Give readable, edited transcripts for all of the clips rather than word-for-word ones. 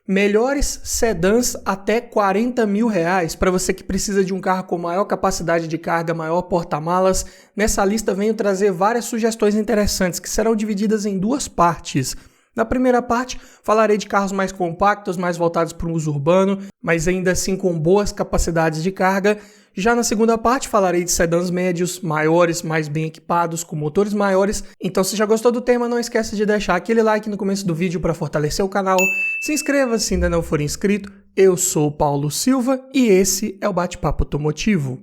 Melhores sedãs até R$40 mil, para você que precisa de um carro com maior capacidade de carga, maior porta-malas. Nessa lista venho trazer várias sugestões interessantes que serão divididas em duas partes. Na primeira parte, falarei de carros mais compactos, mais voltados para o uso urbano, mas ainda assim com boas capacidades de carga. Já na segunda parte, falarei de sedãs médios, maiores, mais bem equipados, com motores maiores. Então, se já gostou do tema, não esqueça de deixar aquele like no começo do vídeo para fortalecer o canal. Se inscreva se ainda não for inscrito. Eu sou o Paulo Silva e esse é o Bate-Papo Automotivo.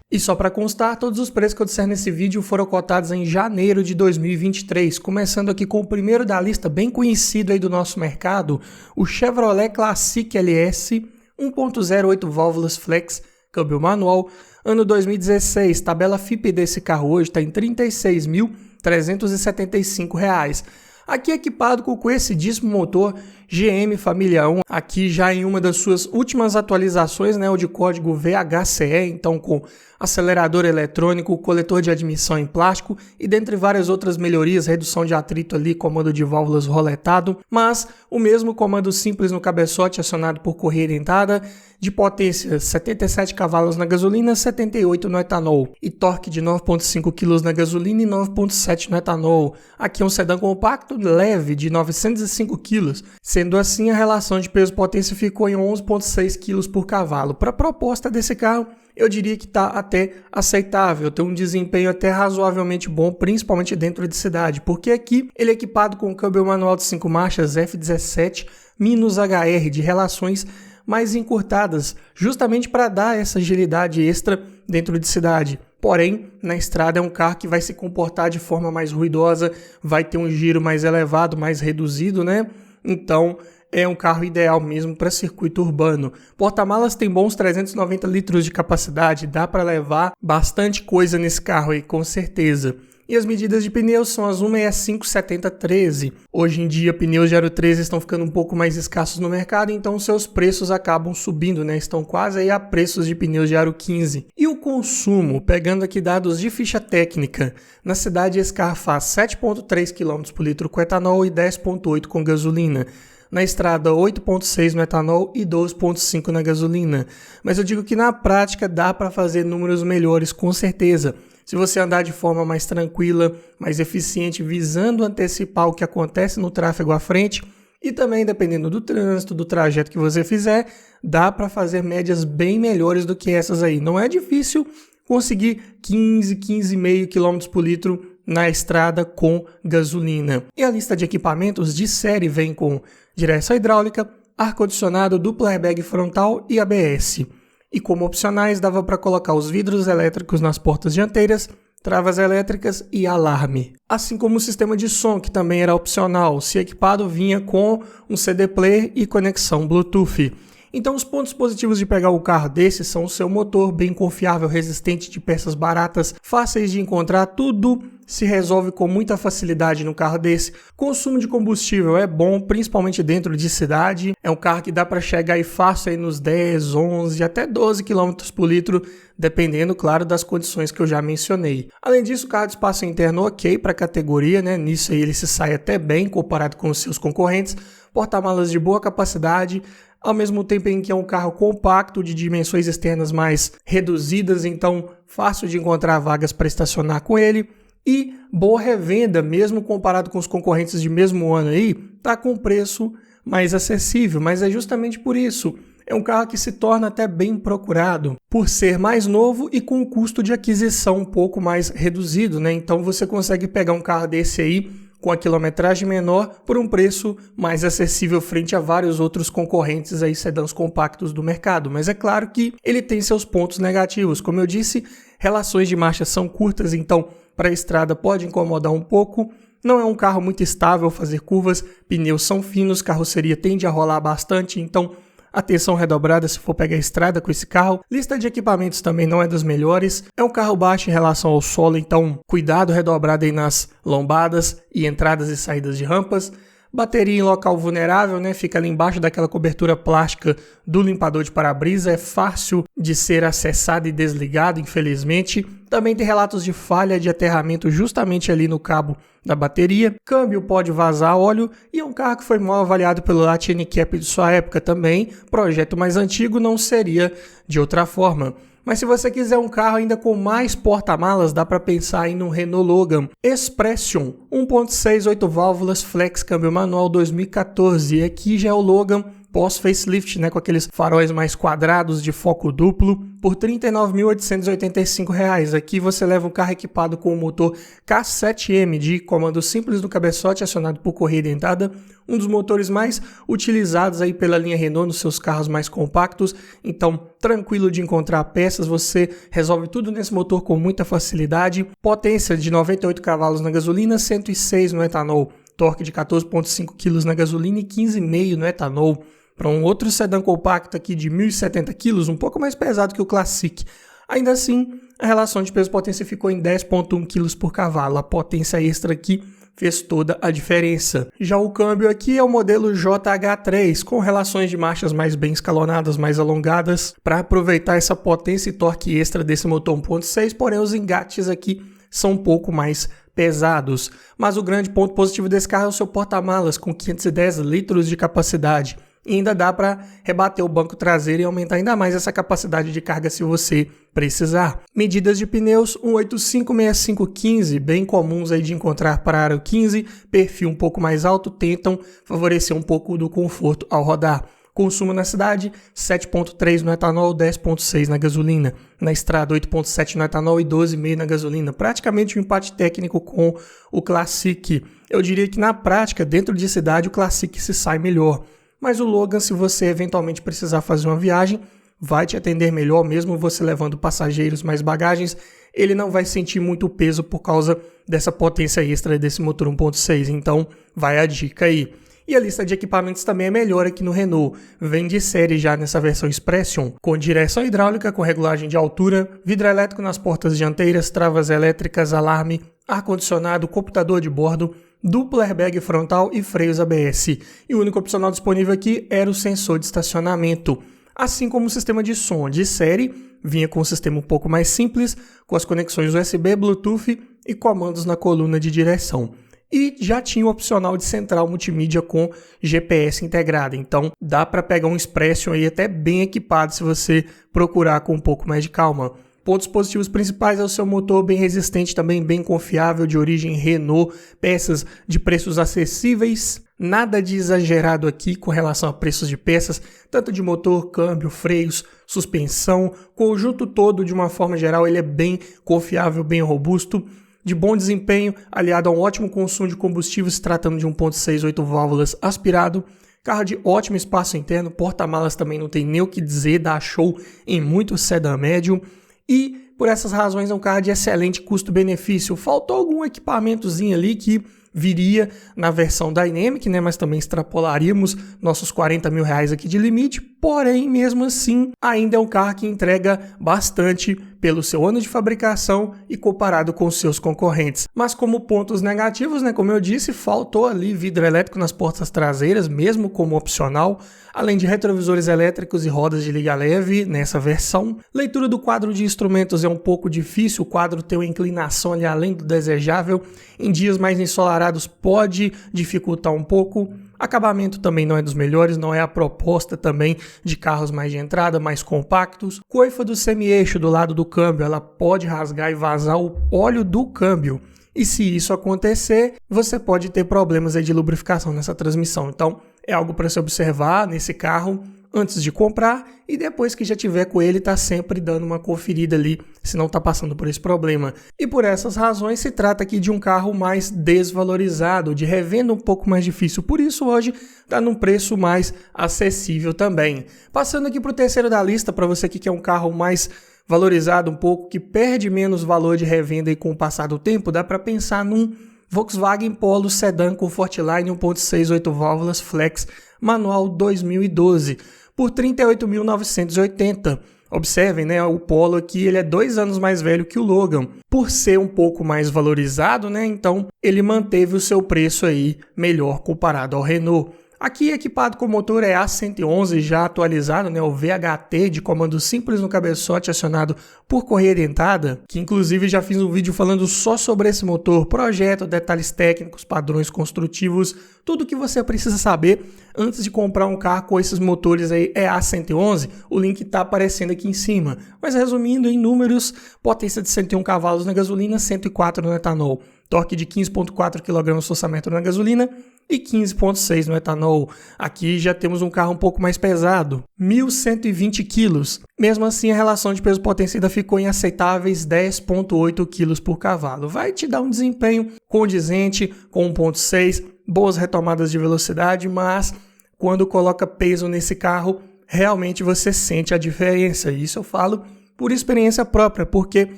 E só para constar, todos os preços que eu disser nesse vídeo foram cotados em janeiro de 2023, começando aqui com o primeiro da lista, bem conhecido aí do nosso mercado, o Chevrolet Classic LS 1.0 8 válvulas flex, câmbio manual, ano 2016, tabela FIPE desse carro hoje está em R$ 36.375. Aqui equipado com o conhecidíssimo motor GM Família 1, aqui já em uma das suas últimas atualizações, né, o de código VHCE, então com acelerador eletrônico, coletor de admissão em plástico e dentre várias outras melhorias, redução de atrito ali, comando de válvulas roletado, mas o mesmo comando simples no cabeçote acionado por correia dentada, de potência 77 cavalos na gasolina, 78 no etanol e torque de 9,5 kg na gasolina e 9,7 no etanol. Aqui é um sedã compacto leve de 905 kg, sendo assim a relação de peso-potência ficou em 11,6 kg por cavalo. Para a proposta desse carro, eu diria que está até aceitável, tem um desempenho até razoavelmente bom, principalmente dentro de cidade, porque aqui ele é equipado com um câmbio manual de 5 marchas F17-HR de relações mais encurtadas, justamente para dar essa agilidade extra dentro de cidade. Porém, na estrada é um carro que vai se comportar de forma mais ruidosa, vai ter um giro mais elevado, mais reduzido, né? Então, é um carro ideal mesmo para circuito urbano. Porta-malas tem bons 390 litros de capacidade, dá para levar bastante coisa nesse carro aí, com certeza. E as medidas de pneus são as 165/70/13. Hoje em dia, pneus de aro 13 estão ficando um pouco mais escassos no mercado, então seus preços acabam subindo, né? Estão quase aí a preços de pneus de aro 15. E o consumo, pegando aqui dados de ficha técnica, na cidade esse carro faz 7,3 km por litro com etanol e 10,8 com gasolina. Na estrada, 8,6 no etanol e 12,5 na gasolina. Mas eu digo que na prática dá para fazer números melhores, com certeza. Se você andar de forma mais tranquila, mais eficiente, visando antecipar o que acontece no tráfego à frente e também dependendo do trânsito, do trajeto que você fizer, dá para fazer médias bem melhores do que essas aí. Não é difícil conseguir 15,5 km por litro na estrada com gasolina. E a lista de equipamentos de série vem com direção hidráulica, ar-condicionado, dupla airbag frontal e ABS. E como opcionais dava para colocar os vidros elétricos nas portas dianteiras, travas elétricas e alarme. Assim como o sistema de som, que também era opcional, se equipado vinha com um CD player e conexão Bluetooth. Então os pontos positivos de pegar o carro desse são o seu motor bem confiável, resistente de peças baratas, fáceis de encontrar, tudo se resolve com muita facilidade no carro desse. Consumo de combustível é bom, principalmente dentro de cidade. É um carro que dá para chegar aí fácil aí nos 10, 11, até 12 km por litro, dependendo, claro, das condições que eu já mencionei. Além disso, o carro de espaço interno ok para a categoria, né? Nisso aí ele se sai até bem comparado com os seus concorrentes. Porta-malas de boa capacidade, ao mesmo tempo em que é um carro compacto de dimensões externas mais reduzidas, então fácil de encontrar vagas para estacionar com ele. E boa revenda, mesmo comparado com os concorrentes de mesmo ano aí, tá com preço mais acessível, mas é justamente por isso. É um carro que se torna até bem procurado, por ser mais novo e com um custo de aquisição um pouco mais reduzido, né? Então você consegue pegar um carro desse aí com a quilometragem menor por um preço mais acessível frente a vários outros concorrentes aí sedãs compactos do mercado. Mas é claro que ele tem seus pontos negativos. Como eu disse, relações de marcha são curtas, então para a estrada pode incomodar um pouco. Não é um carro muito estável fazer curvas, pneus são finos, carroceria tende a rolar bastante, então atenção redobrada se for pegar a estrada com esse carro. Lista de equipamentos também não é das melhores. É um carro baixo em relação ao solo, então cuidado redobrado aí nas lombadas e entradas e saídas de rampas. Bateria em local vulnerável, né? Fica ali embaixo daquela cobertura plástica do limpador de para-brisa. É fácil de ser acessado e desligado, infelizmente. Também tem relatos de falha de aterramento justamente ali no cabo da bateria. Câmbio pode vazar óleo e é um carro que foi mal avaliado pelo Latin NCAP de sua época também. Projeto mais antigo não seria de outra forma. Mas se você quiser um carro ainda com mais porta-malas, dá para pensar em um Renault Logan Expression 1.6 8 válvulas flex câmbio manual 2014. E aqui já é o Logan pós-facelift, né, com aqueles faróis mais quadrados de foco duplo, por R$ 39.885. Aqui você leva um carro equipado com o motor K7M de comando simples no cabeçote, acionado por correia dentada, um dos motores mais utilizados aí pela linha Renault nos seus carros mais compactos, então tranquilo de encontrar peças, você resolve tudo nesse motor com muita facilidade, potência de 98 cavalos na gasolina, 106 no etanol, torque de 14,5 kg na gasolina e 15,5 no etanol. Para um outro sedã compacto aqui de 1.070 kg, um pouco mais pesado que o Classic. Ainda assim, a relação de peso-potência ficou em 10,1 kg por cavalo. A potência extra aqui fez toda a diferença. Já o câmbio aqui é o modelo JH3, com relações de marchas mais bem escalonadas, mais alongadas, para aproveitar essa potência e torque extra desse motor 1.6, porém os engates aqui são um pouco mais pesados. Mas o grande ponto positivo desse carro é o seu porta-malas, com 510 litros de capacidade. E ainda dá para rebater o banco traseiro e aumentar ainda mais essa capacidade de carga se você precisar. Medidas de pneus 185/6515, bem comuns aí de encontrar para aro 15, perfil um pouco mais alto, tentam favorecer um pouco do conforto ao rodar. Consumo na cidade, 7,3 no etanol, 10,6 na gasolina. Na estrada, 8,7 no etanol e 12,5 na gasolina. Praticamente um empate técnico com o Classic. Eu diria que na prática, dentro de cidade, o Classic se sai melhor. Mas o Logan, se você eventualmente precisar fazer uma viagem, vai te atender melhor, mesmo você levando passageiros mais bagagens, ele não vai sentir muito peso por causa dessa potência extra desse motor 1.6, então vai a dica aí. E a lista de equipamentos também é melhor aqui no Renault, vem de série já nessa versão Expression, com direção hidráulica com regulagem de altura, vidro elétrico nas portas dianteiras, travas elétricas, alarme, ar-condicionado, computador de bordo, duplo airbag frontal e freios ABS. E o único opcional disponível aqui era o sensor de estacionamento. Assim como o sistema de som de série, vinha com um sistema um pouco mais simples, com as conexões USB, Bluetooth e comandos na coluna de direção. E já tinha o opcional de central multimídia com GPS integrado. Então dá para pegar um Expression aí até bem equipado se você procurar com um pouco mais de calma. Pontos positivos principais é o seu motor bem resistente, também bem confiável, de origem Renault, peças de preços acessíveis, nada de exagerado aqui com relação a preços de peças, tanto de motor, câmbio, freios, suspensão, conjunto todo de uma forma geral ele é bem confiável, bem robusto, de bom desempenho, aliado a um ótimo consumo de combustível, se tratando de 1.6 8 válvulas aspirado, carro de ótimo espaço interno, porta-malas também não tem nem o que dizer, dá show em muito sedã médio. E, por essas razões, é um carro de excelente custo-benefício. Faltou algum equipamentozinho ali que viria na versão Dynamic, né? Mas também extrapolaríamos nossos R$40 mil aqui de limite. Porém, mesmo assim, ainda é um carro que entrega bastante pelo seu ano de fabricação e comparado com os seus concorrentes. Mas como pontos negativos, né? Como eu disse, faltou ali vidro elétrico nas portas traseiras, mesmo como opcional, além de retrovisores elétricos e rodas de liga leve nessa versão. Leitura do quadro de instrumentos é um pouco difícil, o quadro tem uma inclinação ali além do desejável, em dias mais ensolarados pode dificultar um pouco. Acabamento também não é dos melhores, não é a proposta também de carros mais de entrada, mais compactos. Coifa do semi-eixo do lado do câmbio, ela pode rasgar e vazar o óleo do câmbio. E se isso acontecer, você pode ter problemas aí de lubrificação nessa transmissão. Então, é algo para se observar nesse carro antes de comprar e depois que já tiver com ele, tá sempre dando uma conferida ali se não tá passando por esse problema. E por essas razões se trata aqui de um carro mais desvalorizado, de revenda um pouco mais difícil. Por isso hoje tá num preço mais acessível também. Passando aqui pro terceiro da lista, para você que quer um carro mais valorizado um pouco, que perde menos valor de revenda e com o passar do tempo, dá para pensar num Volkswagen Polo Sedan Comfortline 1.6 8 válvulas flex manual 2012 por R$ 38.980. Observem, né, o Polo aqui ele é 2 anos mais velho que o Logan. Por ser um pouco mais valorizado, né, então ele manteve o seu preço aí melhor comparado ao Renault. Aqui equipado com motor A111 já atualizado, né, o VHT de comando simples no cabeçote acionado por correia dentada, que inclusive já fiz um vídeo falando só sobre esse motor, projeto, detalhes técnicos, padrões construtivos, tudo o que você precisa saber antes de comprar um carro com esses motores aí é A111, o link está aparecendo aqui em cima. Mas resumindo em números, potência de 101 cavalos na gasolina, 104 no etanol, torque de 15,4 kgfm na gasolina, e 15,6 no etanol. Aqui já temos um carro um pouco mais pesado, 1.120 kg. Mesmo assim, a relação de peso-potência ainda ficou em aceitáveis 10,8 kg por cavalo. Vai te dar um desempenho condizente com 1,6, boas retomadas de velocidade, mas quando coloca peso nesse carro, realmente você sente a diferença. Isso eu falo por experiência própria, porque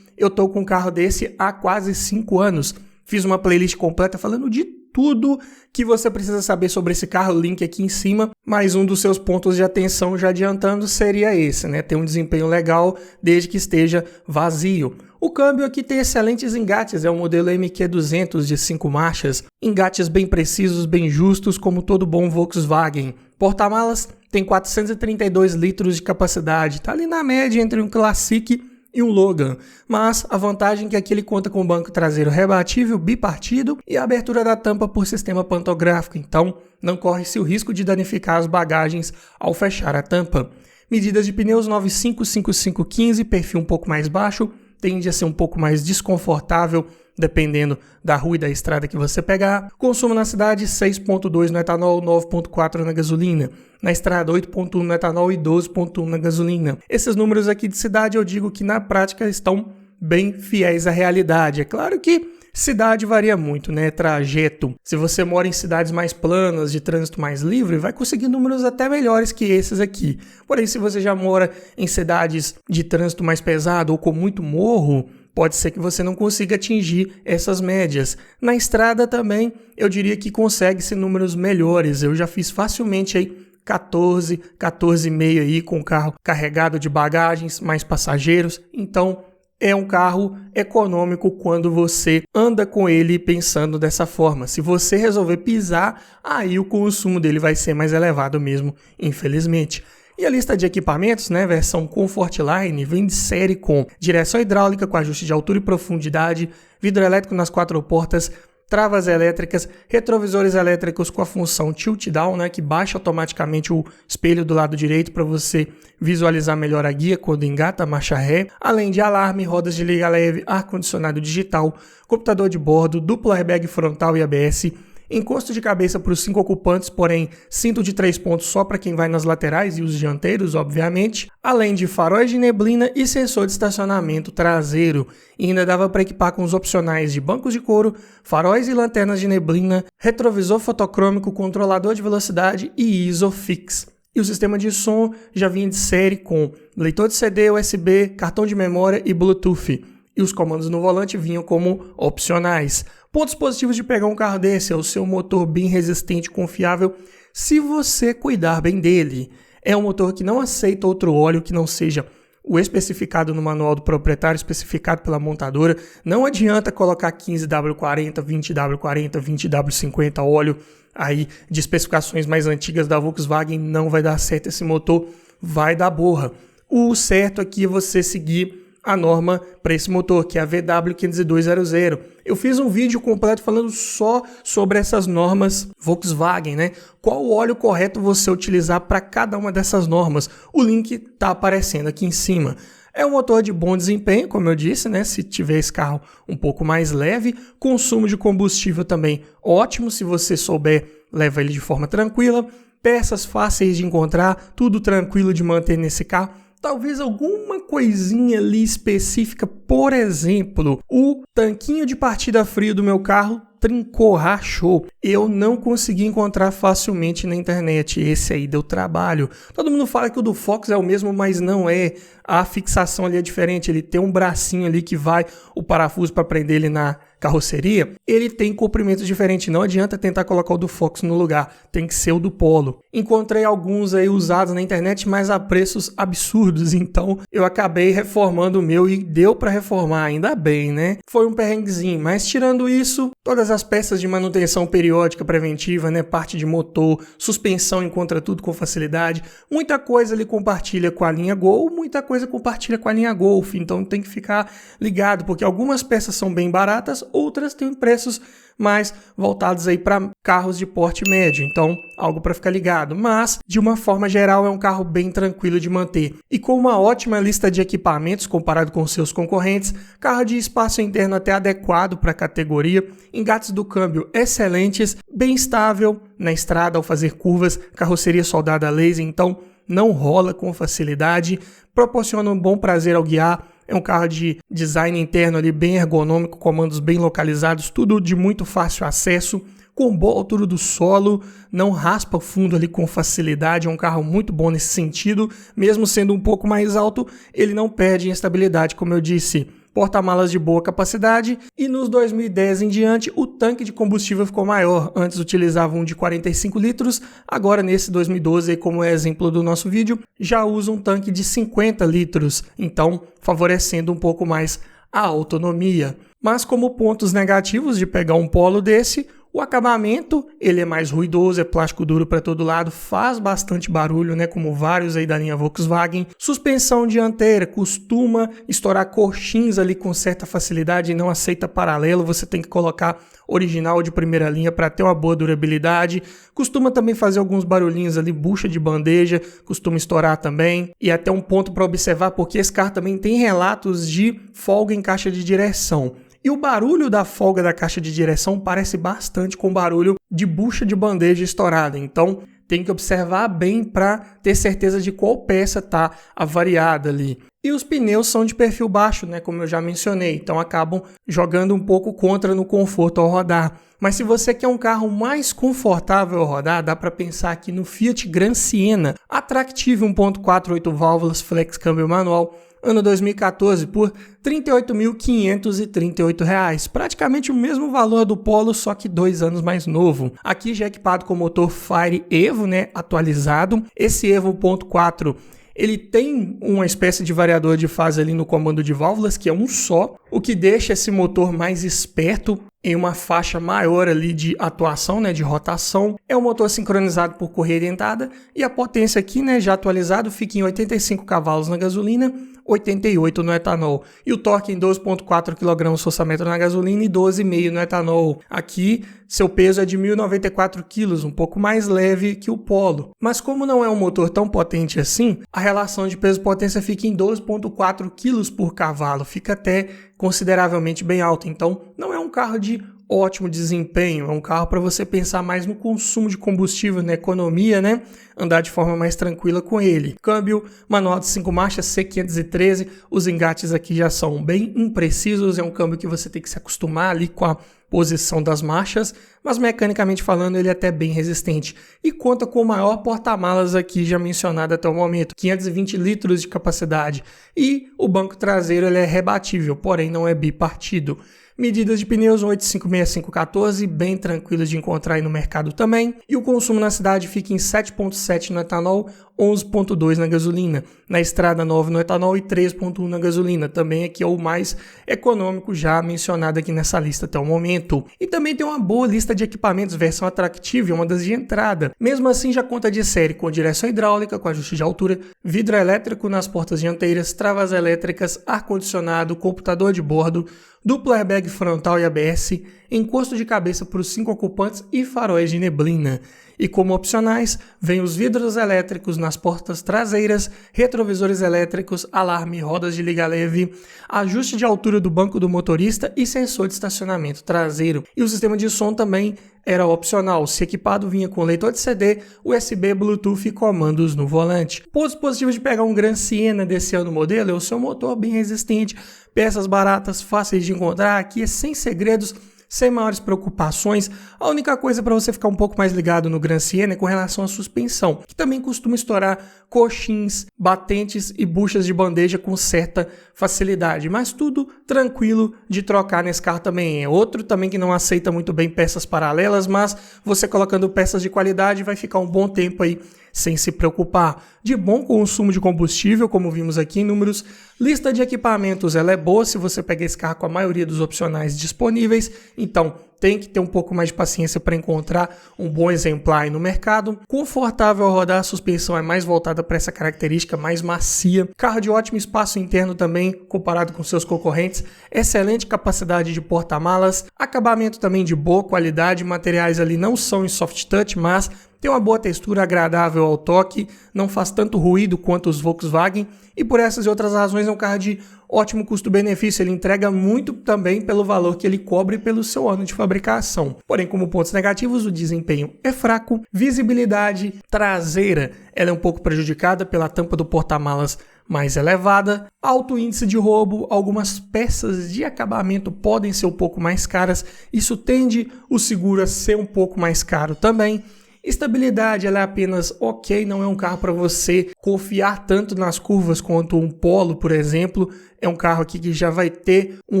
eu estou com um carro desse há quase 5 anos. Fiz uma playlist completa falando de tudo que você precisa saber sobre esse carro, link aqui em cima, mas um dos seus pontos de atenção, já adiantando, seria esse, né? Ter um desempenho legal desde que esteja vazio. O câmbio aqui tem excelentes engates, é o modelo MQ200 de 5 marchas, engates bem precisos, bem justos, como todo bom Volkswagen. Porta-malas tem 432 litros de capacidade, tá ali na média entre um Classic e um Logan, mas a vantagem é que aqui ele conta com banco traseiro rebatível bipartido e a abertura da tampa por sistema pantográfico, então não corre-se o risco de danificar as bagagens ao fechar a tampa. Medidas de pneus 955515, perfil um pouco mais baixo, tende a ser um pouco mais desconfortável dependendo da rua e da estrada que você pegar. Consumo na cidade 6,2 no etanol, 9,4 na gasolina. Na estrada 8,1 no etanol e 12,1 na gasolina. Esses números aqui de cidade eu digo que na prática estão bem fiéis à realidade. É claro que cidade varia muito, né? Trajeto. Se você mora em cidades mais planas, de trânsito mais livre, vai conseguir números até melhores que esses aqui. Porém, se você já mora em cidades de trânsito mais pesado ou com muito morro, pode ser que você não consiga atingir essas médias. Na estrada também, eu diria que consegue-se números melhores. Eu já fiz facilmente aí 14,5 aí com o carro carregado de bagagens, mais passageiros. Então, é um carro econômico quando você anda com ele pensando dessa forma. Se você resolver pisar, aí o consumo dele vai ser mais elevado mesmo, infelizmente. E a lista de equipamentos, né, versão Comfortline, vem de série com direção hidráulica com ajuste de altura e profundidade, vidro elétrico nas 4 portas, travas elétricas, retrovisores elétricos com a função tilt down, né, que baixa automaticamente o espelho do lado direito para você visualizar melhor a guia quando engata a marcha ré, além de alarme, rodas de liga leve, ar-condicionado digital, computador de bordo, duplo airbag frontal e ABS, encosto de cabeça para os 5 ocupantes, porém cinto de 3 pontos só para quem vai nas laterais e os dianteiros, obviamente, além de faróis de neblina e sensor de estacionamento traseiro. E ainda dava para equipar com os opcionais de bancos de couro, faróis e lanternas de neblina, retrovisor fotocrômico, controlador de velocidade e ISOFIX. E o sistema de som já vinha de série com leitor de CD, USB, cartão de memória e Bluetooth. E os comandos no volante vinham como opcionais. Pontos positivos de pegar um carro desse é o seu motor bem resistente e confiável se você cuidar bem dele. É um motor que não aceita outro óleo que não seja o especificado no manual do proprietário, especificado pela montadora. Não adianta colocar 15W40, 20W40, 20W50 óleo aí de especificações mais antigas da Volkswagen, não vai dar certo esse motor, vai dar borra. O certo aqui é você seguir a norma para esse motor, que é a VW50200. Eu fiz um vídeo completo falando só sobre essas normas Volkswagen, né? Qual o óleo correto você utilizar para cada uma dessas normas. O link está aparecendo aqui em cima. É um motor de bom desempenho, como eu disse, né? Se tiver esse carro um pouco mais leve. Consumo de combustível também ótimo, se você souber, leva ele de forma tranquila. Peças fáceis de encontrar, tudo tranquilo de manter nesse carro. Talvez alguma coisinha ali específica, por exemplo, o tanquinho de partida frio do meu carro trincou, rachou. Eu não consegui encontrar facilmente na internet. Esse aí deu trabalho. Todo mundo fala que o do Fox é o mesmo, mas não é. A fixação ali é diferente. Ele tem um bracinho ali que vai o parafuso para prender ele na carroceria, ele tem comprimento diferente. Não adianta tentar colocar o do Fox no lugar, tem que ser o do Polo. Encontrei alguns aí usados na internet, mas a preços absurdos, então eu acabei reformando o meu e deu para reformar, ainda bem, né? Foi um perrenguezinho, mas tirando isso, todas as peças de manutenção periódica preventiva, né? Parte de motor, suspensão encontra tudo com facilidade. Muita coisa ele compartilha com a linha Gol, muita coisa compartilha com a linha Golf, então tem que ficar ligado, porque algumas peças são bem baratas, outras têm preços mais voltados aí para carros de porte médio, então algo para ficar ligado, mas de uma forma geral é um carro bem tranquilo de manter e com uma ótima lista de equipamentos comparado com seus concorrentes, carro de espaço interno até adequado para a categoria, engates do câmbio excelentes, bem estável na estrada ao fazer curvas, carroceria soldada a laser, então não rola com facilidade, proporciona um bom prazer ao guiar. É um carro de design interno ali bem ergonômico, comandos bem localizados, tudo de muito fácil acesso, com boa altura do solo, não raspa o fundo ali com facilidade, é um carro muito bom nesse sentido, mesmo sendo um pouco mais alto, ele não perde em estabilidade, como eu disse. Porta-malas de boa capacidade e nos 2010 em diante o tanque de combustível ficou maior. Antes utilizava um de 45 litros, agora nesse 2012, como é exemplo do nosso vídeo, já usa um tanque de 50 litros, então favorecendo um pouco mais a autonomia. Mas como pontos negativos de pegar um Polo desse, o acabamento, ele é mais ruidoso, é plástico duro para todo lado, faz bastante barulho, né, como vários aí da linha Volkswagen. Suspensão dianteira, costuma estourar coxins ali com certa facilidade e não aceita paralelo, você tem que colocar original de primeira linha para ter uma boa durabilidade. Costuma também fazer alguns barulhinhos ali, bucha de bandeja, costuma estourar também. E até um ponto para observar, porque esse carro também tem relatos de folga em caixa de direção. E o barulho da folga da caixa de direção parece bastante com o barulho de bucha de bandeja estourada. Então, tem que observar bem para ter certeza de qual peça está avariada ali. E os pneus são de perfil baixo, né, como eu já mencionei, então acabam jogando um pouco contra no conforto ao rodar. Mas se você quer um carro mais confortável ao rodar, dá para pensar aqui no Fiat Gran Siena, Attractive 1.4 8 válvulas, flex câmbio manual, ano 2014 por R$ 38.538, praticamente o mesmo valor do Polo, só que 2 anos mais novo. Aqui já é equipado com o motor Fire Evo, né, atualizado. Esse Evo 1.4 ele tem uma espécie de variador de fase ali no comando de válvulas, que é um só, o que deixa esse motor mais esperto em uma faixa maior ali de atuação, né, de rotação. É um motor sincronizado por correia dentada e a potência aqui, né, já atualizado, fica em 85 cavalos na gasolina, 88 no etanol. E o torque em 12,4 kgfm na gasolina e 12,5 no etanol. Aqui, seu peso é de 1.094 kg, um pouco mais leve que o Polo. Mas como não é um motor tão potente assim, a relação de peso-potência fica em 12,4 kg por cavalo. Fica até consideravelmente bem alto. Então, não é um carro de ótimo desempenho, é um carro para você pensar mais no consumo de combustível, na economia, né? Andar de forma mais tranquila com ele. Câmbio manual de 5 marchas C513, os engates aqui já são bem imprecisos, é um câmbio que você tem que se acostumar ali com a posição das marchas, mas mecanicamente falando ele é até bem resistente e conta com o maior porta-malas aqui já mencionado até o momento, 520 litros de capacidade, e o banco traseiro ele é rebatível, porém não é bipartido. Medidas de pneus 8,56514, bem tranquilos de encontrar aí no mercado também. E o consumo na cidade fica em 7,7 no etanol, 11,2 na gasolina. Na estrada 9 no etanol e 3,1 na gasolina. Também aqui é o mais econômico já mencionado aqui nessa lista até o momento. E também tem uma boa lista de equipamentos, versão Attractive, uma das de entrada. Mesmo assim já conta de série com direção hidráulica, com ajuste de altura, vidro elétrico nas portas dianteiras, travas elétricas, ar-condicionado, computador de bordo, duplo airbag frontal e ABS, encosto de cabeça para os 5 ocupantes e faróis de neblina. E como opcionais, vem os vidros elétricos nas portas traseiras, retrovisores elétricos, alarme, rodas de liga leve, ajuste de altura do banco do motorista e sensor de estacionamento traseiro. E o sistema de som também era opcional, se equipado vinha com leitor de CD, USB, Bluetooth e comandos no volante. Pontos positivos de pegar um Gran Siena desse ano modelo é o seu motor bem resistente, peças baratas, fáceis de encontrar, aqui é sem segredos. sem maiores preocupações. A única coisa para você ficar um pouco mais ligado no Gran Siena é com relação à suspensão, que também costuma estourar coxins, batentes e buchas de bandeja com certa facilidade, mas tudo tranquilo de trocar nesse carro também. É outro também que não aceita muito bem peças paralelas, mas você colocando peças de qualidade vai ficar um bom tempo aí sem se preocupar. De bom consumo de combustível, como vimos aqui em números. Lista de equipamentos, ela é boa se você pegar esse carro com a maioria dos opcionais disponíveis, então tem que ter um pouco mais de paciência para encontrar um bom exemplar aí no mercado. Confortável ao rodar, a suspensão é mais voltada para essa característica mais macia. Carro de ótimo espaço interno também, comparado com seus concorrentes. Excelente capacidade de porta-malas. Acabamento também de boa qualidade. Materiais ali não são em soft touch, mas tem uma boa textura agradável ao toque. Não faz tanto ruído quanto os Volkswagen. E por essas e outras razões é um carro de ótimo custo-benefício. Ele entrega muito também pelo valor que ele cobre pelo seu ano de fabricação. Porém, como pontos negativos, o desempenho é fraco. Visibilidade traseira, ela é um pouco prejudicada pela tampa do porta-malas mais elevada. Alto índice de roubo, algumas peças de acabamento podem ser um pouco mais caras. Isso tende o seguro a ser um pouco mais caro também. Estabilidade, ela é apenas ok, não é um carro para você confiar tanto nas curvas quanto um Polo, por exemplo. É um carro aqui que já vai ter um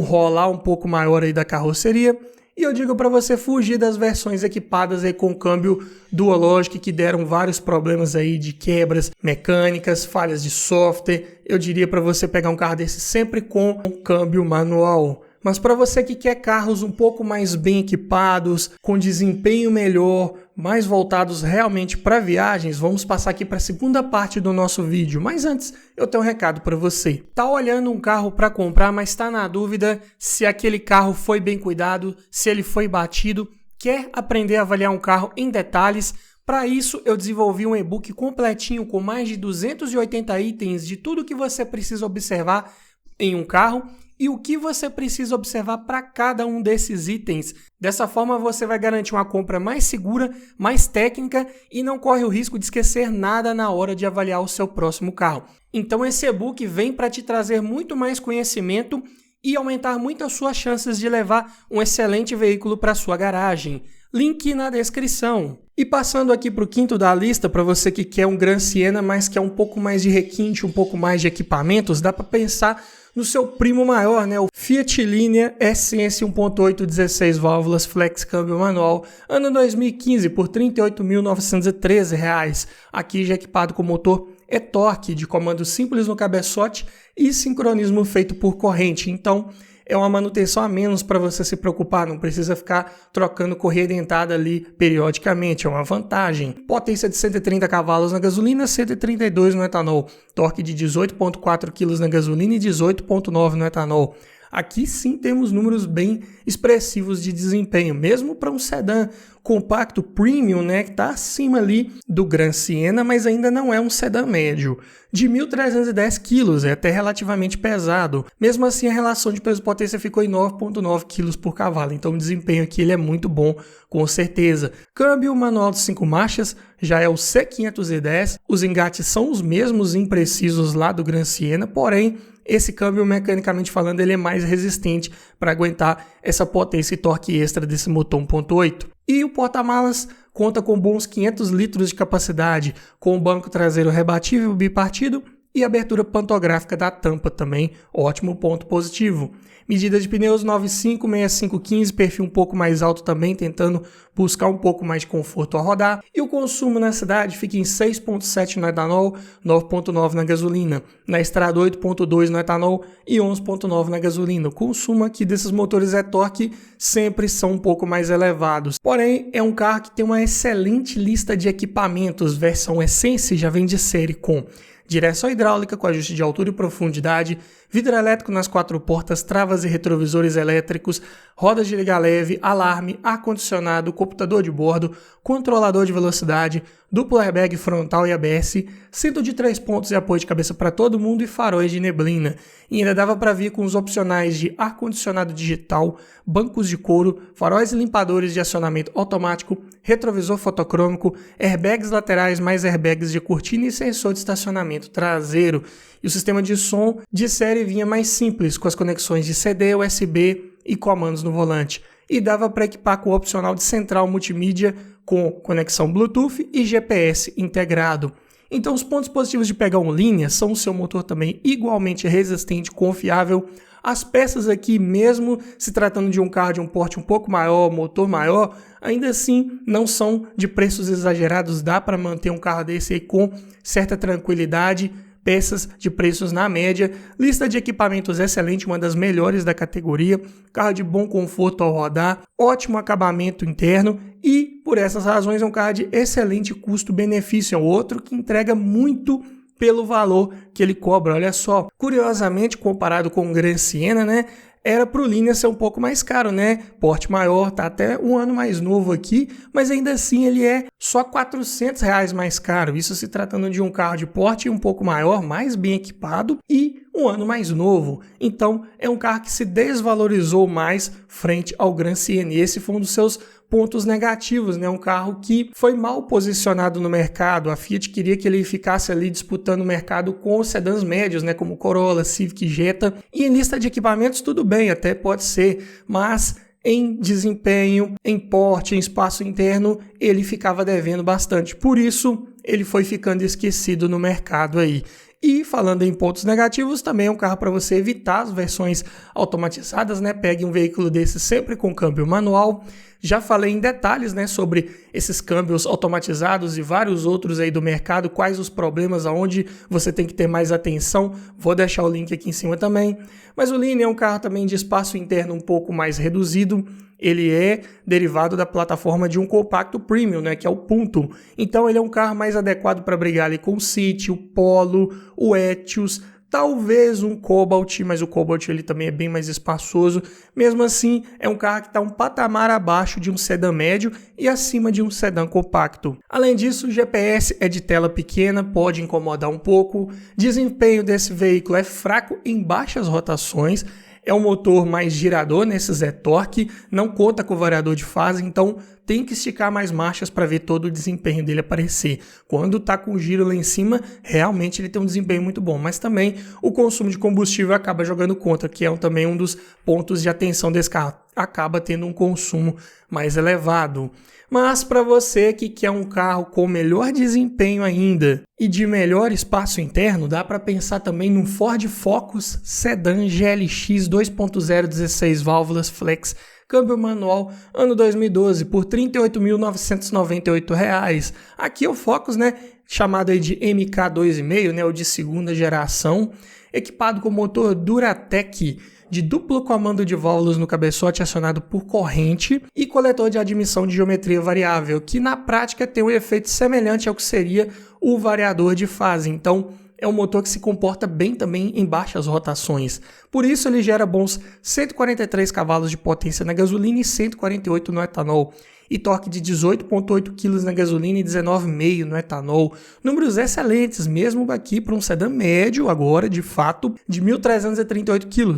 rolar um pouco maior aí da carroceria. E eu digo para você fugir das versões equipadas aí com câmbio Dualogic, que deram vários problemas aí de quebras mecânicas, falhas de software. Eu diria para você pegar um carro desse sempre com um câmbio manual. Mas para você que quer carros um pouco mais bem equipados, com desempenho melhor, mais voltados realmente para viagens, vamos passar aqui para a segunda parte do nosso vídeo. Mas antes, eu tenho um recado para você. Tá olhando um carro para comprar, mas está na dúvida se aquele carro foi bem cuidado, se ele foi batido, quer aprender a avaliar um carro em detalhes? Para isso, eu desenvolvi um e-book completinho com mais de 280 itens de tudo que você precisa observar em um carro e o que você precisa observar para cada um desses itens. Dessa forma, você vai garantir uma compra mais segura, mais técnica e não corre o risco de esquecer nada na hora de avaliar o seu próximo carro. Então, esse e-book vem para te trazer muito mais conhecimento e aumentar muito as suas chances de levar um excelente veículo para sua garagem. Link na descrição. E passando aqui para o quinto da lista, para você que quer um Gran Siena, mas quer um pouco mais de requinte, um pouco mais de equipamentos, dá para pensar no seu primo maior, né? O Fiat Linea Essence 1.8 16 válvulas flex câmbio manual, ano 2015 por R$ 38.913. Aqui já equipado com motor e-torque de comando simples no cabeçote e sincronismo feito por corrente. Então, é uma manutenção a menos para você se preocupar, não precisa ficar trocando correia dentada ali periodicamente, é uma vantagem. Potência de 130 cavalos na gasolina, 132 no etanol, torque de 18,4 kg na gasolina e 18,9 no etanol. Aqui sim temos números bem expressivos de desempenho, mesmo para um sedã compacto premium, né, que está acima ali do Gran Siena, mas ainda não é um sedã médio. De 1.310 kg, é até relativamente pesado. Mesmo assim, a relação de peso-potência ficou em 9,9 kg por cavalo, então o desempenho aqui ele é muito bom, com certeza. Câmbio manual de 5 marchas, já é o C510, os engates são os mesmos imprecisos lá do Gran Siena, porém, esse câmbio, mecanicamente falando, ele é mais resistente para aguentar essa potência e torque extra desse motor 1.8. E o porta-malas conta com bons 500 litros de capacidade, com o banco traseiro rebatível bipartido e abertura pantográfica da tampa também, ótimo ponto positivo. Medida de pneus 95, 65, 15, perfil um pouco mais alto também, tentando buscar um pouco mais de conforto ao rodar. E o consumo na cidade fica em 6,7 no etanol, 9,9 na gasolina. Na estrada 8,2 no etanol e 11,9 na gasolina. O consumo aqui desses motores e-torque sempre são um pouco mais elevados. Porém, é um carro que tem uma excelente lista de equipamentos. Versão Essence já vem de série com direção hidráulica com ajuste de altura e profundidade, vidro elétrico nas 4 portas, travas e retrovisores elétricos, rodas de liga leve, alarme, ar-condicionado, computador de bordo, controlador de velocidade, duplo airbag frontal e ABS, cinto de 3 pontos e apoio de cabeça para todo mundo e faróis de neblina. E ainda dava para vir com os opcionais de ar-condicionado digital, bancos de couro, faróis e limpadores de acionamento automático, retrovisor fotocrômico, airbags laterais mais airbags de cortina e sensor de estacionamento traseiro. E o sistema de som de série vinha mais simples, com as conexões de CD, USB, e comandos no volante. E dava para equipar com o opcional de central multimídia com conexão Bluetooth e GPS integrado. Então os pontos positivos de pegar um Linea são o seu motor também igualmente resistente, confiável. As peças aqui, mesmo se tratando de um carro de um porte um pouco maior, motor maior, ainda assim não são de preços exagerados, dá para manter um carro desse aí com certa tranquilidade. Peças de preços na média, lista de equipamentos excelente, uma das melhores da categoria, carro de bom conforto ao rodar, ótimo acabamento interno e, por essas razões, é um carro de excelente custo-benefício, é outro que entrega muito pelo valor que ele cobra. Olha só, curiosamente, comparado com o Gran Siena, né? Era para o Linea ser um pouco mais caro, né? Porte maior, tá até um ano mais novo aqui, mas ainda assim ele é só R$400 mais caro. Isso se tratando de um carro de porte um pouco maior, mais bem equipado e um ano mais novo. Então é um carro que se desvalorizou mais frente ao Gran Siena. E esse foi um dos seus pontos negativos, né? Um carro que foi mal posicionado no mercado. A Fiat queria que ele ficasse ali disputando o mercado com os sedãs médios, né? Como Corolla, Civic, Jetta. E em lista de equipamentos tudo bem, até pode ser, mas em desempenho, em porte, em espaço interno, ele ficava devendo bastante. Por isso, ele foi ficando esquecido no mercado aí. E falando em pontos negativos, também é um carro para você evitar as versões automatizadas, né? Pegue um veículo desse sempre com câmbio manual. Já falei em detalhes, né, sobre esses câmbios automatizados e vários outros aí do mercado, quais os problemas, aonde você tem que ter mais atenção. Vou deixar o link aqui em cima também. Mas o Linea é um carro também de espaço interno um pouco mais reduzido. Ele é derivado da plataforma de um compacto premium, né, que é o Punto. Então ele é um carro mais adequado para brigar ali com o City, o Polo, o Etios, talvez um Cobalt, mas o Cobalt ele também é bem mais espaçoso. Mesmo assim, é um carro que está um patamar abaixo de um sedã médio e acima de um sedã compacto. Além disso, o GPS é de tela pequena, pode incomodar um pouco. Desempenho desse veículo é fraco em baixas rotações. É um motor mais girador nesse Z-Torque, não conta com o variador de fase, então tem que esticar mais marchas para ver todo o desempenho dele aparecer. Quando está com o giro lá em cima, realmente ele tem um desempenho muito bom, mas também o consumo de combustível acaba jogando contra, que é também um dos pontos de atenção desse carro. Acaba tendo um consumo mais elevado. Mas para você que quer um carro com melhor desempenho ainda e de melhor espaço interno, dá para pensar também no Ford Focus Sedan GLX 2.0 16 válvulas flex, câmbio manual, ano 2012, por R$ 38.998. Aqui é o Focus, né, chamado aí de MK2.5, né, ou de segunda geração, equipado com motor Duratec, de duplo comando de válvulas no cabeçote acionado por corrente e coletor de admissão de geometria variável, que na prática tem um efeito semelhante ao que seria o variador de fase. Então, é um motor que se comporta bem também em baixas rotações. Por isso, ele gera bons 143 cavalos de potência na gasolina e 148 no etanol. E torque de 18,8 kg na gasolina e 19,5 no etanol. Números excelentes, mesmo aqui para um sedã médio, agora, de fato, de 1.338 kg.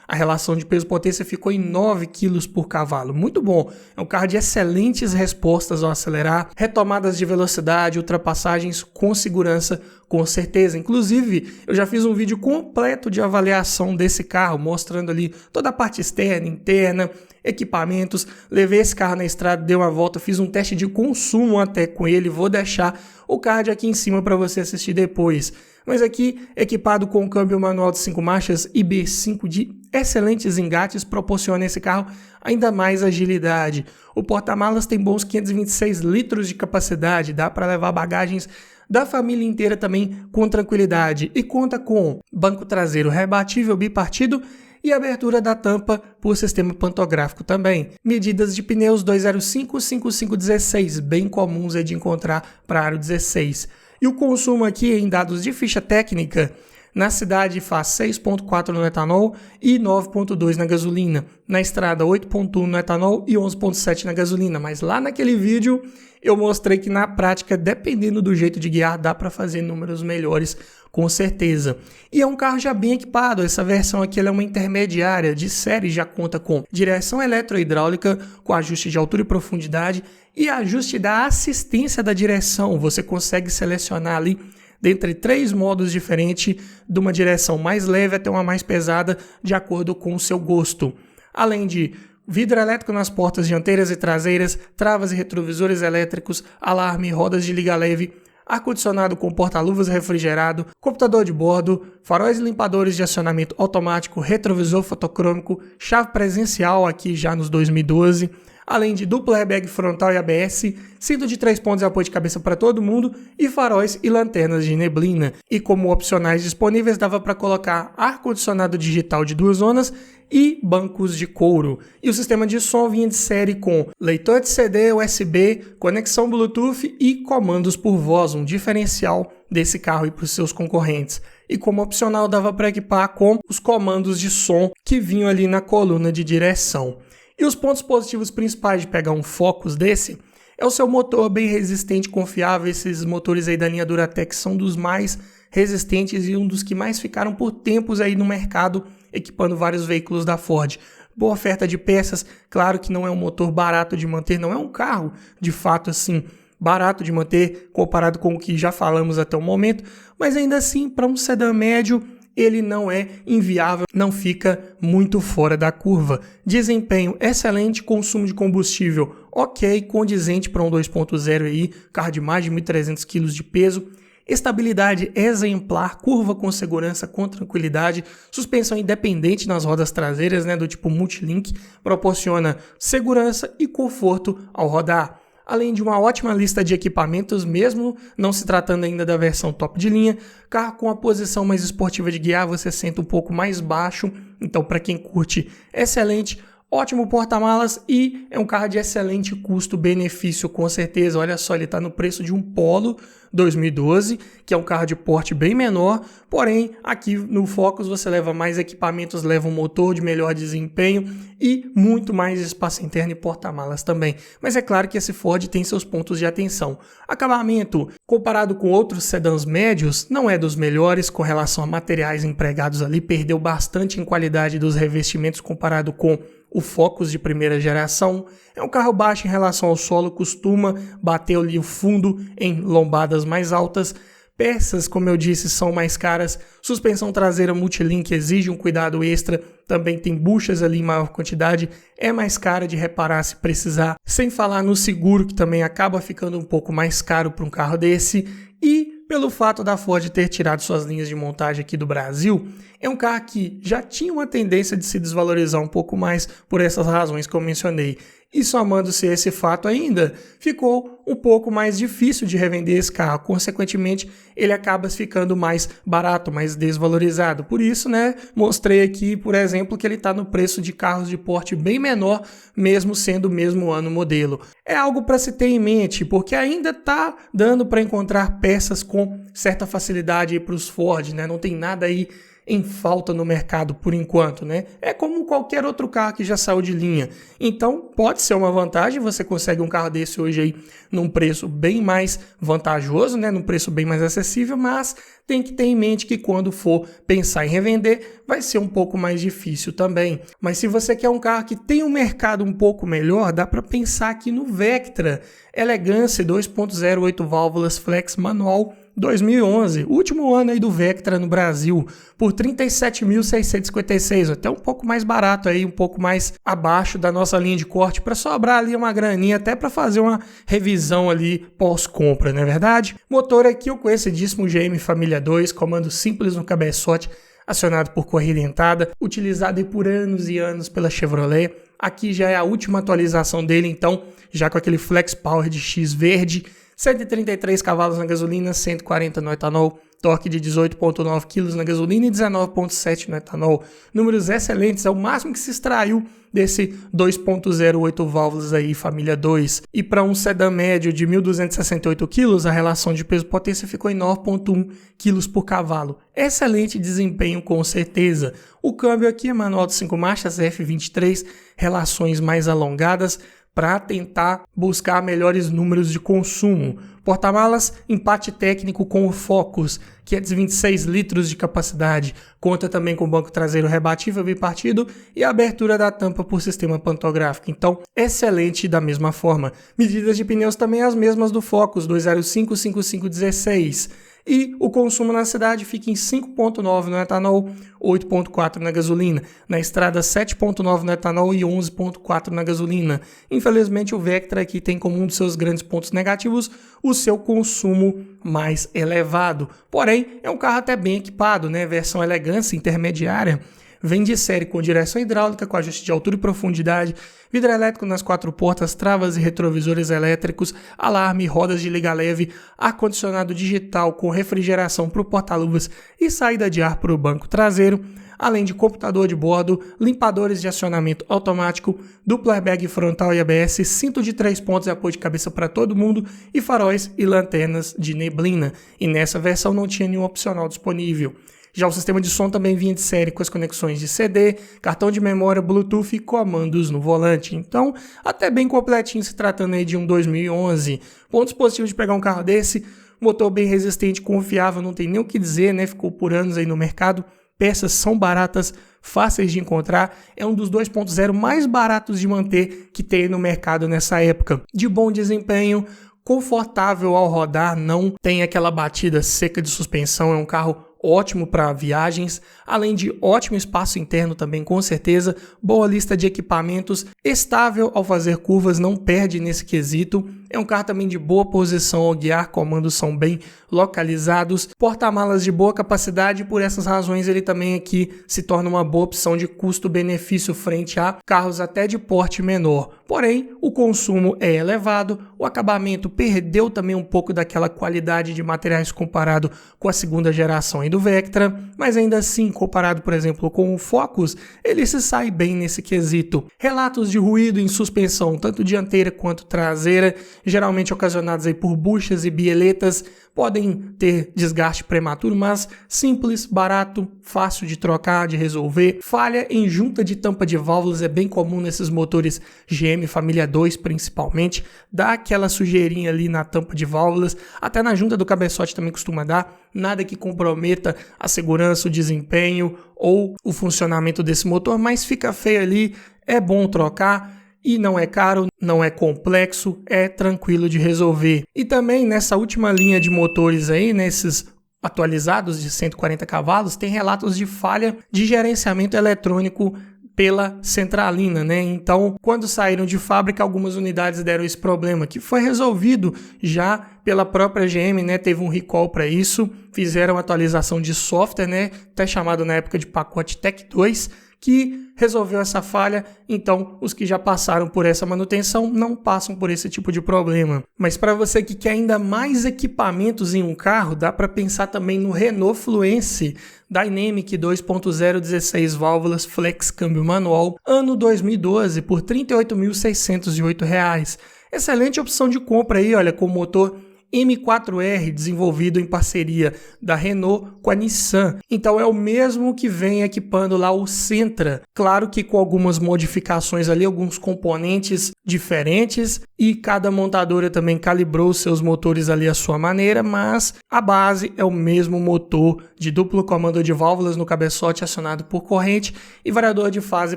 A relação de peso-potência ficou em 9 kg por cavalo. Muito bom. É um carro de excelentes respostas ao acelerar, retomadas de velocidade, ultrapassagens com segurança, com certeza. Inclusive, eu já fiz um vídeo completo de avaliação desse carro, mostrando ali toda a parte externa, interna, equipamentos. Levei esse carro na estrada, dei uma volta, fiz um teste de consumo até com ele. Vou deixar o card aqui em cima para você assistir depois. Mas aqui, equipado com um câmbio manual de 5 marchas e B5 de excelentes engates, proporciona esse carro ainda mais agilidade. O porta-malas tem bons 526 litros de capacidade, dá para levar bagagens da família inteira também com tranquilidade. E conta com banco traseiro rebatível bipartido e abertura da tampa por sistema pantográfico também. Medidas de pneus 205/5516, bem comuns de encontrar para aro 16. E o consumo aqui em dados de ficha técnica, na cidade faz 6,4 no etanol e 9,2 na gasolina. Na estrada 8,1 no etanol e 11,7 na gasolina. Mas lá naquele vídeo eu mostrei que na prática, dependendo do jeito de guiar, dá para fazer números melhores com certeza. E é um carro já bem equipado. Essa versão aqui ela é uma intermediária, de série já conta com direção eletrohidráulica, com ajuste de altura e profundidade e ajuste da assistência da direção. Você consegue selecionar ali dentre 3 modos diferentes, de uma direção mais leve até uma mais pesada, de acordo com o seu gosto. além de vidro elétrico nas portas dianteiras e traseiras, travas e retrovisores elétricos, alarme, rodas de liga leve, ar-condicionado com porta-luvas refrigerado, computador de bordo, faróis e limpadores de acionamento automático, retrovisor fotocrômico, chave presencial aqui já nos 2012, além de duplo airbag frontal e ABS, cinto de 3 pontos e apoio de cabeça para todo mundo e faróis e lanternas de neblina. E como opcionais disponíveis dava para colocar ar-condicionado digital de 2 zonas e bancos de couro. E o sistema de som vinha de série com leitor de CD USB, conexão Bluetooth e comandos por voz, um diferencial desse carro para os seus concorrentes. E como opcional dava para equipar com os comandos de som que vinham ali na coluna de direção. E os pontos positivos principais de pegar um Focus desse é o seu motor bem resistente e confiável. Esses motores aí da linha Duratec são dos mais resistentes e um dos que mais ficaram por tempos aí no mercado, equipando vários veículos da Ford. Boa oferta de peças, claro que não é um motor barato de manter, não é um carro de fato assim barato de manter comparado com o que já falamos até o momento, mas ainda assim para um sedã médio ele não é inviável, não fica muito fora da curva. Desempenho excelente, consumo de combustível ok, condizente para um 2.0 aí, carro de mais de 1.300 kg de peso. Estabilidade exemplar, curva com segurança, com tranquilidade, suspensão independente nas rodas traseiras, do tipo Multilink, proporciona segurança e conforto ao rodar. Além de uma ótima lista de equipamentos, mesmo não se tratando ainda da versão top de linha, carro com a posição mais esportiva de guiar, você senta um pouco mais baixo, então para quem curte, excelente. Ótimo porta-malas e é um carro de excelente custo-benefício, com certeza. Olha só, ele está no preço de um Polo 2012, que é um carro de porte bem menor, porém aqui no Focus você leva mais equipamentos, leva um motor de melhor desempenho e muito mais espaço interno e porta-malas também. Mas é claro que esse Ford tem seus pontos de atenção. Acabamento, comparado com outros sedãs médios, não é dos melhores com relação a materiais empregados ali, perdeu bastante em qualidade dos revestimentos comparado com o Focus de primeira geração. É um carro baixo em relação ao solo, costuma bater ali o fundo em lombadas mais altas. Peças, como eu disse, são mais caras. Suspensão traseira Multilink exige um cuidado extra. Também tem buchas ali em maior quantidade. É mais cara de reparar se precisar. Sem falar no seguro, que também acaba ficando um pouco mais caro para um carro desse. E pelo fato da Ford ter tirado suas linhas de montagem aqui do Brasil, é um carro que já tinha uma tendência de se desvalorizar um pouco mais por essas razões que eu mencionei. E somando-se esse fato ainda, ficou um pouco mais difícil de revender esse carro. Consequentemente, ele acaba ficando mais barato, mais desvalorizado. Por isso, mostrei aqui, por exemplo, que ele está no preço de carros de porte bem menor, mesmo sendo o mesmo ano modelo. É algo para se ter em mente, porque ainda está dando para encontrar peças com certa facilidade para os Ford, Não tem nada aí em falta no mercado por enquanto, É como qualquer outro carro que já saiu de linha. Então, pode ser uma vantagem, você consegue um carro desse hoje aí num preço bem mais vantajoso, num preço bem mais acessível, mas tem que ter em mente que quando for pensar em revender, vai ser um pouco mais difícil também. Mas se você quer um carro que tem um mercado um pouco melhor, dá para pensar aqui no Vectra Elegance 2.0 8 válvulas flex manual 2011, último ano aí do Vectra no Brasil, por R$ 37.656, até um pouco mais barato aí, um pouco mais abaixo da nossa linha de corte, para sobrar ali uma graninha, até para fazer uma revisão ali pós-compra, não é verdade? Motor aqui o conhecidíssimo GM Família 2, comando simples no cabeçote, acionado por correia dentada, utilizado aí por anos e anos pela Chevrolet. Aqui já é a última atualização dele, então, já com aquele Flex Power de X verde, 133 cavalos na gasolina, 140 no etanol, torque de 18,9 kg na gasolina e 19,7 no etanol. Números excelentes, é o máximo que se extraiu desse 2.0 8 válvulas aí, família 2. E para um sedã médio de 1.268 kg, a relação de peso-potência ficou em 9,1 kg por cavalo. Excelente desempenho, com certeza. O câmbio aqui é manual de 5 marchas, F23, relações mais alongadas, para tentar buscar melhores números de consumo. Porta-malas, empate técnico com o Focus, 526 litros de capacidade. Conta também com banco traseiro rebatível bipartido e a abertura da tampa por sistema pantográfico. Então, excelente da mesma forma. Medidas de pneus também as mesmas do Focus, 205/5516. E o consumo na cidade fica em 5,9 no etanol, 8,4 na gasolina. Na estrada, 7,9 no etanol e 11,4 na gasolina. Infelizmente, o Vectra aqui tem como um dos seus grandes pontos negativos o seu consumo mais elevado. Porém, é um carro até bem equipado, né? Versão elegância intermediária. Vem de série com direção hidráulica, com ajuste de altura e profundidade, vidro elétrico nas 4 portas, travas e retrovisores elétricos, alarme, rodas de liga leve, ar-condicionado digital com refrigeração para o porta-luvas e saída de ar para o banco traseiro, além de computador de bordo, limpadores de acionamento automático, duplo airbag frontal e ABS, cinto de 3 pontos e apoio de cabeça para todo mundo e faróis e lanternas de neblina. E nessa versão não tinha nenhum opcional disponível. Já o sistema de som também vinha de série com as conexões de CD, cartão de memória, Bluetooth e comandos no volante. Então, até bem completinho se tratando aí de um 2011. Pontos positivos de pegar um carro desse: motor bem resistente, confiável, não tem nem o que dizer, né? Ficou por anos aí no mercado. Peças são baratas, fáceis de encontrar. É um dos 2.0 mais baratos de manter que tem no mercado nessa época. De bom desempenho, confortável ao rodar, não tem aquela batida seca de suspensão, é um carro ótimo para viagens, além de ótimo espaço interno também, com certeza, boa lista de equipamentos, estável ao fazer curvas, não perde nesse quesito, é um carro também de boa posição ao guiar, comandos são bem localizados, porta-malas de boa capacidade, por essas razões ele também aqui se torna uma boa opção de custo-benefício frente a carros até de porte menor. Porém, o consumo é elevado, o acabamento perdeu também um pouco daquela qualidade de materiais comparado com a segunda geração do Vectra, mas ainda assim, comparado, por exemplo, com o Focus, ele se sai bem nesse quesito. Relatos de ruído em suspensão, tanto dianteira quanto traseira, geralmente ocasionados aí por buchas e bieletas, podem ter desgaste prematuro, mas simples, barato, fácil de trocar, de resolver. Falha em junta de tampa de válvulas é bem comum nesses motores GM família 2 principalmente, dá aquela sujeirinha ali na tampa de válvulas, até na junta do cabeçote também costuma dar, nada que comprometa a segurança, o desempenho ou o funcionamento desse motor, mas fica feio ali, é bom trocar. E não é caro, não é complexo, é tranquilo de resolver. E também nessa última linha de motores aí, nesses atualizados de 140 cavalos, tem relatos de falha de gerenciamento eletrônico pela centralina, né? Então, quando saíram de fábrica, algumas unidades deram esse problema, que foi resolvido já pela própria GM, né? Teve um recall para isso, fizeram atualização de software, né? Até chamado na época de pacote Tech 2, que resolveu essa falha, então os que já passaram por essa manutenção não passam por esse tipo de problema. Mas para você que quer ainda mais equipamentos em um carro, dá para pensar também no Renault Fluence Dynamic 2.0 16 válvulas flex câmbio manual, ano 2012, por R$ 38.608. Excelente opção de compra aí, olha, com motor M4R, desenvolvido em parceria da Renault com a Nissan. Então é o mesmo que vem equipando lá o Sentra. Claro que com algumas modificações ali, alguns componentes diferentes, e cada montadora também calibrou seus motores ali à sua maneira, mas a base é o mesmo motor de duplo comando de válvulas no cabeçote acionado por corrente e variador de fase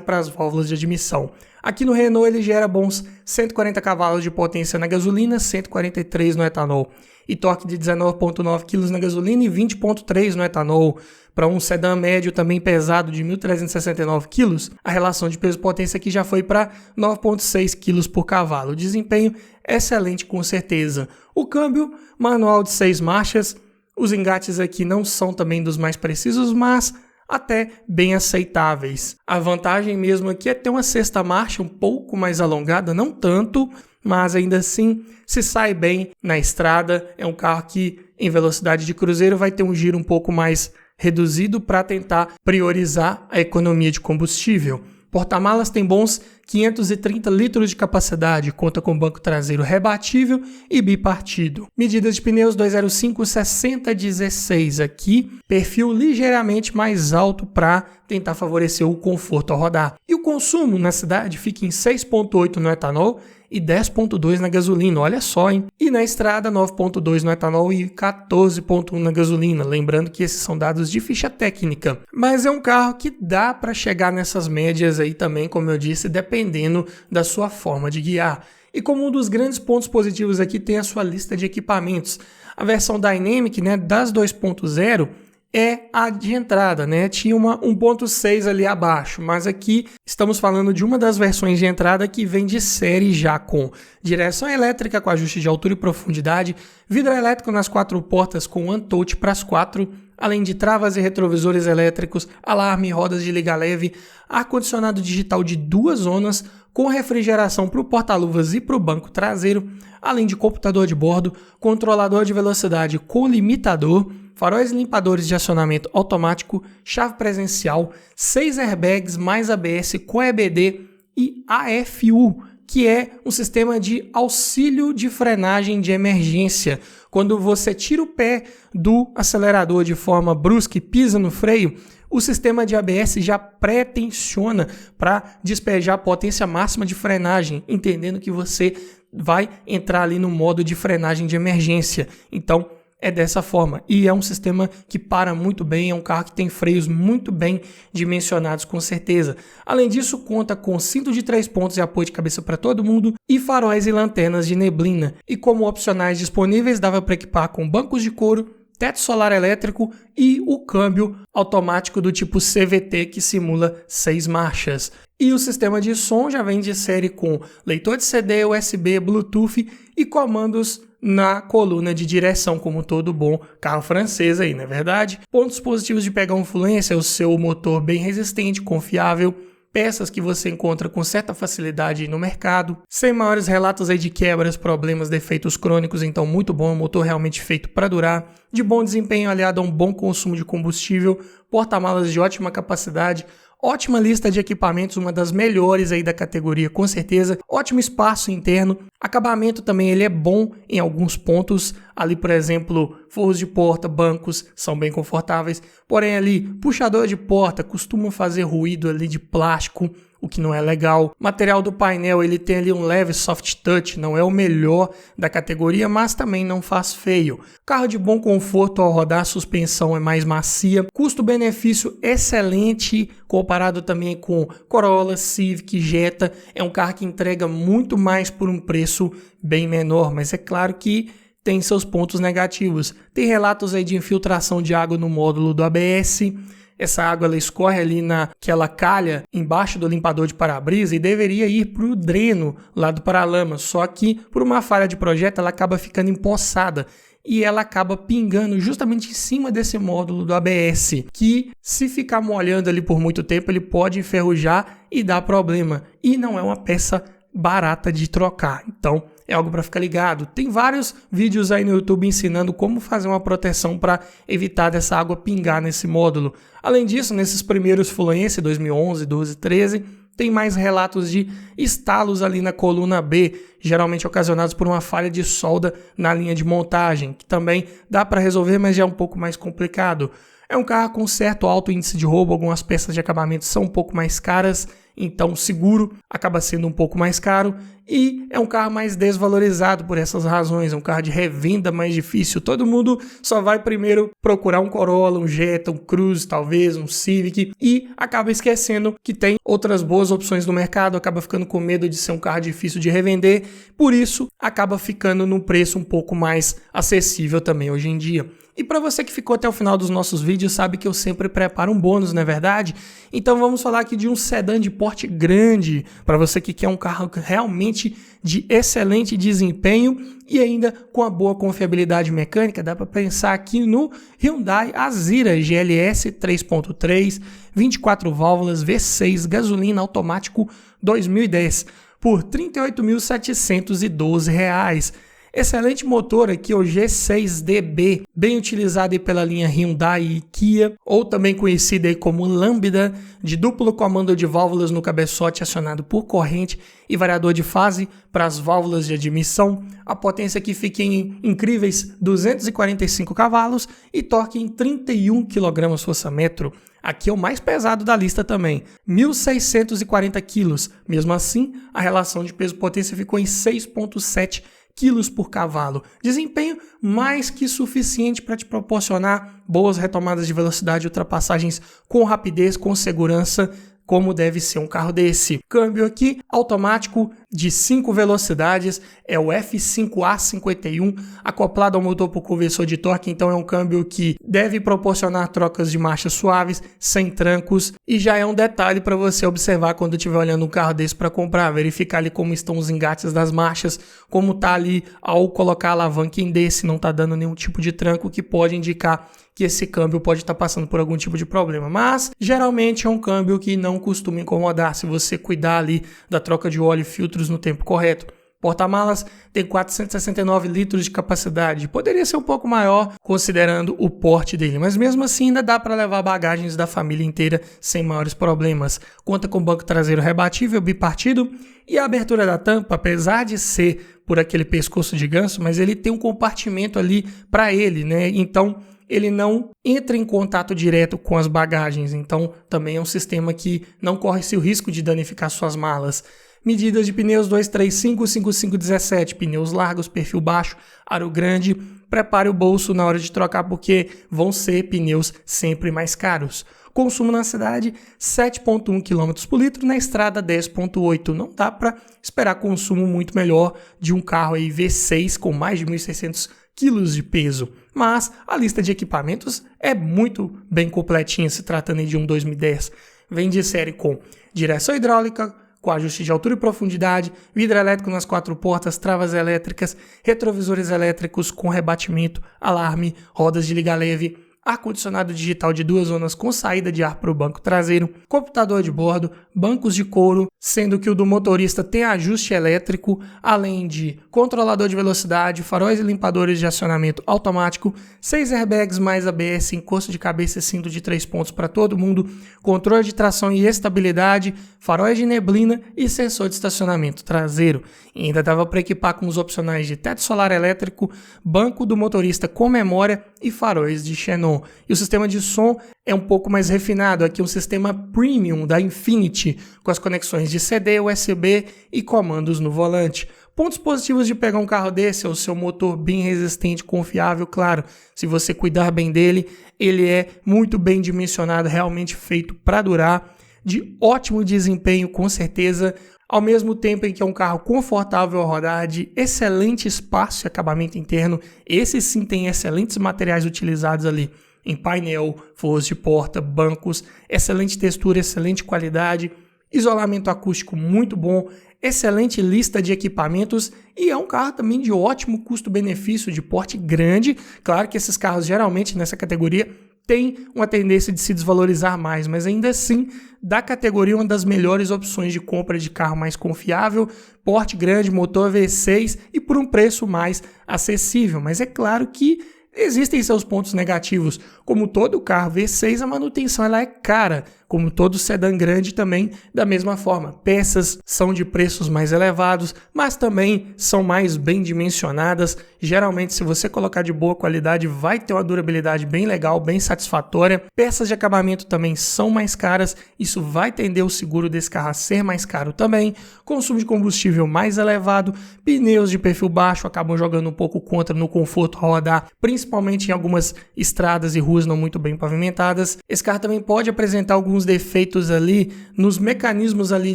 para as válvulas de admissão. Aqui no Renault ele gera bons 140 cavalos de potência na gasolina, 143 no etanol, e torque de 19,9 kg na gasolina e 20,3 no etanol. Para um sedã médio também pesado de 1.369 kg, a relação de peso-potência aqui já foi para 9,6 kg por cavalo. O desempenho excelente com certeza. O câmbio manual de 6 marchas, os engates aqui não são também dos mais precisos, mas até bem aceitáveis. A vantagem mesmo aqui é ter uma sexta marcha um pouco mais alongada, não tanto, mas ainda assim se sai bem na estrada. É um carro que em velocidade de cruzeiro vai ter um giro um pouco mais reduzido para tentar priorizar a economia de combustível. Porta-malas tem bons 530 litros de capacidade, conta com banco traseiro rebatível e bipartido. Medidas de pneus 205 60/16 aqui, perfil ligeiramente mais alto para tentar favorecer o conforto ao rodar. E o consumo na cidade fica em 6,8 no etanol e 10,2 na gasolina, olha só, hein? E na estrada 9,2 no etanol e 14,1 na gasolina, lembrando que esses são dados de ficha técnica. Mas é um carro que dá para chegar nessas médias aí também, como eu disse, dependendo da sua forma de guiar. E como um dos grandes pontos positivos aqui tem a sua lista de equipamentos. A versão Dynamic, né, das 2.0 é a de entrada, né? Tinha uma 1.6 ali abaixo, mas aqui estamos falando de uma das versões de entrada que vem de série já com direção elétrica com ajuste de altura e profundidade, vidro elétrico nas 4 portas com One Touch para as 4, além de travas e retrovisores elétricos, alarme, rodas de liga leve, ar-condicionado digital de 2 zonas, com refrigeração para o porta-luvas e para o banco traseiro, além de computador de bordo, controlador de velocidade com limitador, faróis limpadores de acionamento automático, chave presencial, 6 airbags mais ABS com EBD e AFU, que é um sistema de auxílio de frenagem de emergência. Quando você tira o pé do acelerador de forma brusca e pisa no freio, o sistema de ABS já pré-tensiona para despejar a potência máxima de frenagem, entendendo que você vai entrar ali no modo de frenagem de emergência. Então, é dessa forma, e é um sistema que para muito bem, é um carro que tem freios muito bem dimensionados com certeza. Além disso, conta com cinto de 3 pontos e apoio de cabeça para todo mundo e faróis e lanternas de neblina. E como opcionais disponíveis, dava para equipar com bancos de couro, teto solar elétrico e o câmbio automático do tipo CVT que simula 6 marchas. E o sistema de som já vem de série com leitor de CD, USB, Bluetooth e comandos na coluna de direção, como todo bom carro francês aí, não é verdade? Pontos positivos de pegar um Fluence é o seu motor bem resistente, confiável, peças que você encontra com certa facilidade no mercado, sem maiores relatos aí de quebras, problemas, defeitos crônicos, então muito bom, um motor realmente feito para durar, de bom desempenho aliado a um bom consumo de combustível, porta-malas de ótima capacidade, ótima lista de equipamentos, uma das melhores aí da categoria, com certeza. Ótimo espaço interno. Acabamento também ele é bom em alguns pontos. Ali, por exemplo, forros de porta, bancos são bem confortáveis. Porém, ali, puxador de porta costuma fazer ruído ali de plástico, o que não é legal. Material do painel, ele tem ali um leve soft touch, não é o melhor da categoria, mas também não faz feio. Carro de bom conforto ao rodar, a suspensão é mais macia. Custo-benefício excelente, comparado também com Corolla, Civic, Jetta. É um carro que entrega muito mais por um preço bem menor, mas é claro que tem seus pontos negativos. Tem relatos aí de infiltração de água no módulo do ABS. Essa água ela escorre ali naquela calha embaixo do limpador de para-brisa e deveria ir para o dreno lá do paralama, só que por uma falha de projeto ela acaba ficando empoçada e ela acaba pingando justamente em cima desse módulo do ABS, que se ficar molhando ali por muito tempo ele pode enferrujar e dar problema, e não é uma peça barata de trocar, então é algo para ficar ligado. Tem vários vídeos aí no YouTube ensinando como fazer uma proteção para evitar dessa água pingar nesse módulo. Além disso, nesses primeiros Fluence 2011, 12, 13, tem mais relatos de estalos ali na coluna B, geralmente ocasionados por uma falha de solda na linha de montagem, que também dá para resolver, mas já é um pouco mais complicado. É um carro com certo alto índice de roubo, algumas peças de acabamento são um pouco mais caras, então o seguro acaba sendo um pouco mais caro e é um carro mais desvalorizado por essas razões, é um carro de revenda mais difícil. Todo mundo só vai primeiro procurar um Corolla, um Jetta, um Cruze, talvez, um Civic e acaba esquecendo que tem outras boas opções no mercado, acaba ficando com medo de ser um carro difícil de revender, por isso acaba ficando num preço um pouco mais acessível também hoje em dia. E para você que ficou até o final dos nossos vídeos, sabe que eu sempre preparo um bônus, não é verdade? Então vamos falar aqui de um sedã de porte grande, para você que quer um carro realmente de excelente desempenho e ainda com a boa confiabilidade mecânica. Dá para pensar aqui no Hyundai Azira GLS 3.3, 24 válvulas, V6, gasolina automático 2010, por R$ 38.712. Excelente motor aqui, o G6DB, bem utilizado aí pela linha Hyundai e Kia, ou também conhecida aí como Lambda, de duplo comando de válvulas no cabeçote acionado por corrente e variador de fase para as válvulas de admissão. A potência aqui fica em incríveis 245 cavalos e torque em 31 kgfm. Aqui é o mais pesado da lista também, 1.640 kg. Mesmo assim, a relação de peso-potência ficou em 6,7 kg por cavalo. Desempenho mais que suficiente para te proporcionar boas retomadas de velocidade e ultrapassagens com rapidez, com segurança, como deve ser um carro desse. Câmbio aqui automático de 5 velocidades, é o F5A51, acoplado ao motor por conversor de torque, então é um câmbio que deve proporcionar trocas de marcha suaves, sem trancos, e já é um detalhe para você observar quando estiver olhando um carro desse para comprar, verificar ali como estão os engates das marchas, como está ali ao colocar a alavanca em D, se não está dando nenhum tipo de tranco, que pode indicar que esse câmbio pode estar passando por algum tipo de problema. Mas, geralmente, é um câmbio que não costuma incomodar se você cuidar ali da troca de óleo e filtros no tempo correto. Porta-malas tem 469 litros de capacidade. Poderia ser um pouco maior, considerando o porte dele, mas mesmo assim ainda dá para levar bagagens da família inteira sem maiores problemas. Conta com banco traseiro rebatível bipartido e a abertura da tampa, apesar de ser por aquele pescoço de ganso, mas ele tem um compartimento ali para ele, né? Então, ele não entra em contato direto com as bagagens, então também é um sistema que não corre-se o risco de danificar suas malas. Medidas de pneus 235, 55, 17, pneus largos, perfil baixo, aro grande. Prepare o bolso na hora de trocar porque vão ser pneus sempre mais caros. Consumo na cidade 7,1 km por litro, na estrada 10,8. Não dá para esperar consumo muito melhor de um carro aí V6 com mais de 1.600 quilos de peso. Mas a lista de equipamentos é muito bem completinha se tratando de um 2010. Vem de série com direção hidráulica, com ajuste de altura e profundidade, vidro elétrico nas 4 portas, travas elétricas, retrovisores elétricos com rebatimento, alarme, rodas de liga leve, ar-condicionado digital de 2 zonas com saída de ar para o banco traseiro, computador de bordo, bancos de couro, sendo que o do motorista tem ajuste elétrico, além de controlador de velocidade, faróis e limpadores de acionamento automático, 6 airbags mais ABS, encosto de cabeça e cinto de 3 pontos para todo mundo, controle de tração e estabilidade, faróis de neblina e sensor de estacionamento traseiro. E ainda dava para equipar com os opcionais de teto solar elétrico, banco do motorista com memória e faróis de xenon. E o sistema de som é um pouco mais refinado, aqui um sistema premium da Infiniti, com as conexões de CD, USB e comandos no volante. Pontos positivos de pegar um carro desse é o seu motor bem resistente, confiável, claro. Se você cuidar bem dele, ele é muito bem dimensionado, realmente feito para durar, de ótimo desempenho, com certeza, ao mesmo tempo em que é um carro confortável a rodar, de excelente espaço e acabamento interno. Esse sim tem excelentes materiais utilizados ali em painel, forros de porta, bancos, excelente textura, excelente qualidade, isolamento acústico muito bom, excelente lista de equipamentos e é um carro também de ótimo custo-benefício, de porte grande. Claro que esses carros geralmente nessa categoria tem uma tendência de se desvalorizar mais, mas ainda assim, da categoria, uma das melhores opções de compra de carro mais confiável, porte grande, motor V6 e por um preço mais acessível. Mas é claro que existem seus pontos negativos. Como todo carro V6, a manutenção ela é cara, como todo sedã grande também, da mesma forma. Peças são de preços mais elevados, mas também são mais bem dimensionadas. Geralmente, se você colocar de boa qualidade, vai ter uma durabilidade bem legal, bem satisfatória. Peças de acabamento também são mais caras, isso vai tender o seguro desse carro a ser mais caro também. Consumo de combustível mais elevado, pneus de perfil baixo acabam jogando um pouco contra no conforto ao rodar, principalmente em algumas estradas e ruas não muito bem pavimentadas. Esse carro também pode apresentar alguns defeitos ali nos mecanismos ali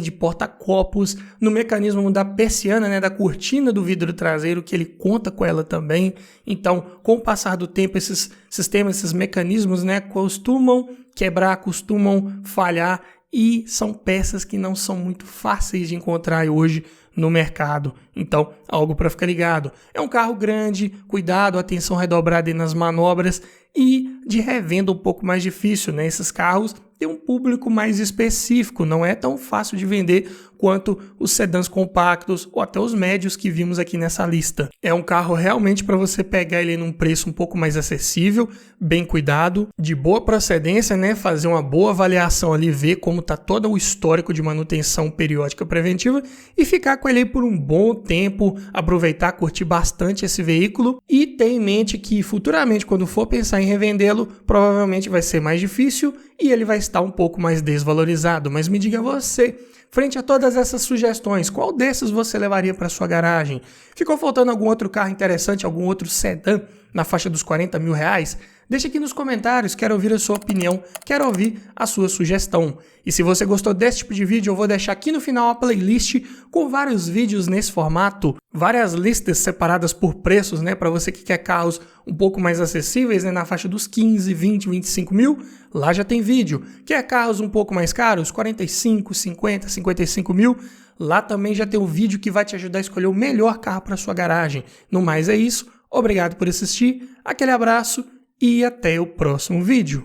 de porta-copos, no mecanismo da persiana, né, da cortina do vidro traseiro, que ele conta com ela também. Então, com o passar do tempo, esses sistemas, esses mecanismos, né, costumam quebrar, costumam falhar e são peças que não são muito fáceis de encontrar hoje no mercado. Então, algo para ficar ligado. É um carro grande, cuidado, atenção redobrada aí nas manobras e de revenda um pouco mais difícil, né? Esses carros têm um público mais específico, não é tão fácil de vender quanto os sedãs compactos ou até os médios que vimos aqui nessa lista. É um carro realmente para você pegar ele num preço um pouco mais acessível, bem cuidado, de boa procedência, né? Fazer uma boa avaliação ali, ver como está todo o histórico de manutenção periódica preventiva e ficar com ele aí por um bom tempo, aproveitar, curtir bastante esse veículo e ter em mente que futuramente, quando for pensar em revendê-lo, provavelmente vai ser mais difícil e ele vai estar um pouco mais desvalorizado. Mas me diga você, frente a todas essas sugestões, qual desses você levaria para sua garagem? Ficou faltando algum outro carro interessante, algum outro sedã na faixa dos 40 mil reais? Deixa aqui nos comentários, quero ouvir a sua opinião, quero ouvir a sua sugestão. E se você gostou desse tipo de vídeo, eu vou deixar aqui no final a playlist com vários vídeos nesse formato, várias listas separadas por preços, né, para você que quer carros um pouco mais acessíveis, né, na faixa dos 15, 20, 25 mil, lá já tem vídeo. Quer carros um pouco mais caros, 45, 50, 55 mil, lá também já tem um vídeo que vai te ajudar a escolher o melhor carro para sua garagem. No mais é isso, obrigado por assistir, aquele abraço e até o próximo vídeo.